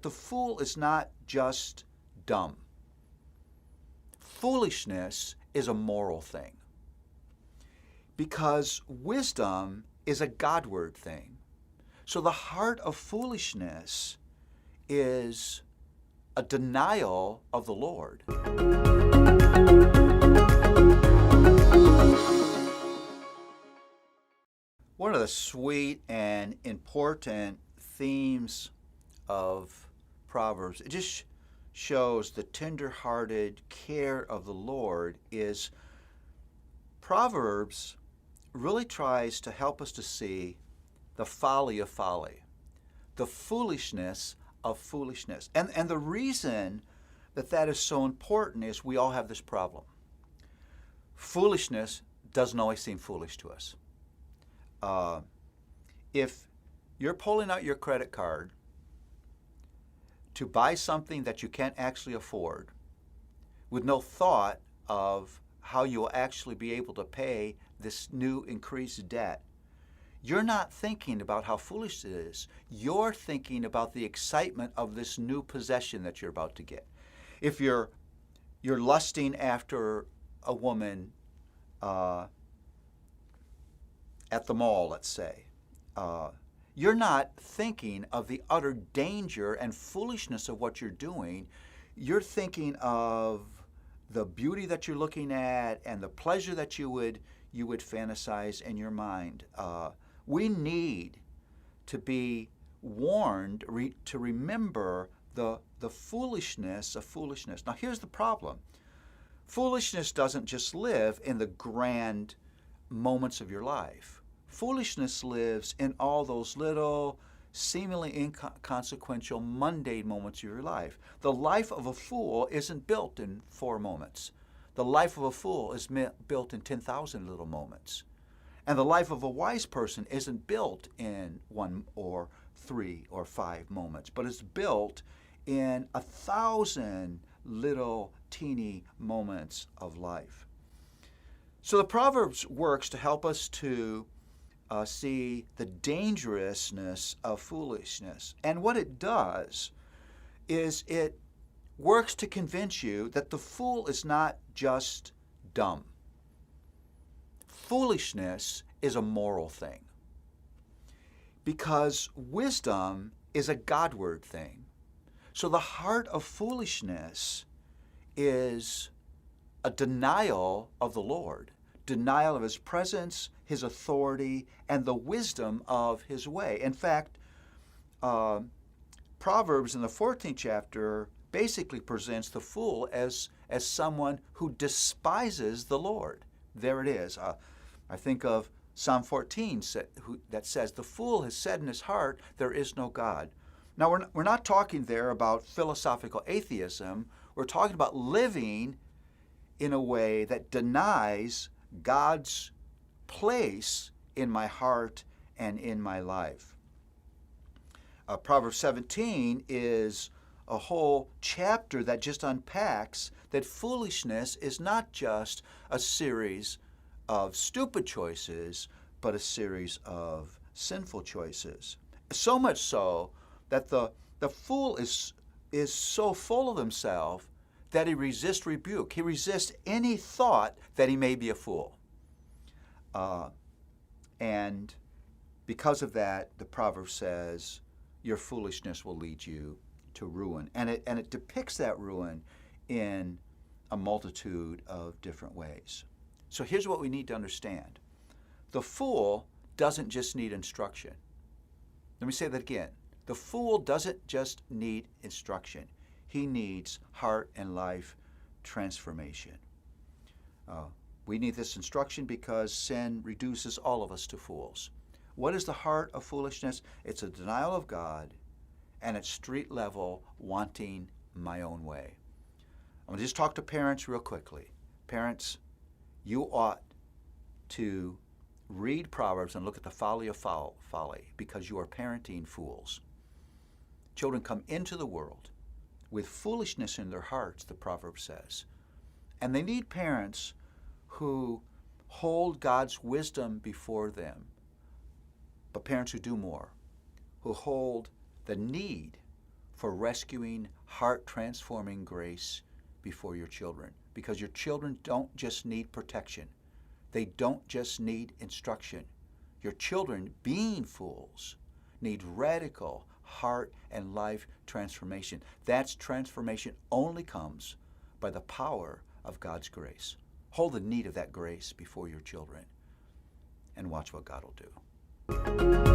the fool is not just dumb. Foolishness is a moral thing. Because wisdom is a Godward thing. So the heart of foolishness is a denial of the Lord. One of the sweet and important themes of Proverbs, it just shows the tender-hearted care of the Lord, is Proverbs really tries to help us to see the folly of folly, the foolishness of foolishness. And the reason that that is so important is we all have this problem. Foolishness doesn't always seem foolish to us. If you're pulling out your credit card to buy something that you can't actually afford with no thought of how you will actually be able to pay this new increased debt, you're not thinking about how foolish it is. You're thinking about the excitement of this new possession that you're about to get. If you're lusting after a woman at the mall, let's say, you're not thinking of the utter danger and foolishness of what you're doing. You're thinking of the beauty that you're looking at and the pleasure that you would fantasize in your mind. We need to be warned to remember the foolishness of foolishness. Now, here's the problem. Foolishness doesn't just live in the grand moments of your life. Foolishness lives in all those little, seemingly inconsequential, mundane moments of your life. The life of a fool isn't built in 4 moments. The life of a fool is built in 10,000 little moments. And the life of a wise person isn't built in 1 or 3 or 5 moments, but it's built in 1,000 little teeny moments of life. So the Proverbs works to help us to see the dangerousness of foolishness. And what it does is it works to convince you that the fool is not just dumb. Foolishness is a moral thing. Because wisdom is a Godward thing. So the heart of foolishness is a denial of the Lord, denial of His presence, His authority, and the wisdom of His way. In fact, Proverbs in the 14th chapter basically presents the fool as someone who despises the Lord. There it is. I think of Psalm 14 that says, "The fool has said in his heart, there is no God." Now, we're not talking there about philosophical atheism. We're talking about living in a way that denies God's place in my heart and in my life. Proverbs 17 is a whole chapter that just unpacks that foolishness is not just a series of stupid choices, but a series of sinful choices. So much so that the fool is so full of himself that he resists rebuke. He resists any thought that he may be a fool. And because of that, the proverb says, your foolishness will lead you to ruin. And it depicts that ruin in a multitude of different ways. So here's what we need to understand. The fool doesn't just need instruction. Let me say that again. The fool doesn't just need instruction. He needs heart and life transformation. We need this instruction because sin reduces all of us to fools. What is the heart of foolishness? It's a denial of God, and at street level, wanting my own way. I'm going to just talk to parents real quickly. Parents, you ought to read Proverbs and look at the folly of folly because you are parenting fools. Children come into the world with foolishness in their hearts, the proverb says. And they need parents who hold God's wisdom before them, but parents who do more, who hold the need for rescuing heart-transforming grace before your children. Because your children don't just need protection. They don't just need instruction. Your children, being fools, need radical heart and life transformation. That transformation only comes by the power of God's grace. Hold the need of that grace before your children and watch what God will do.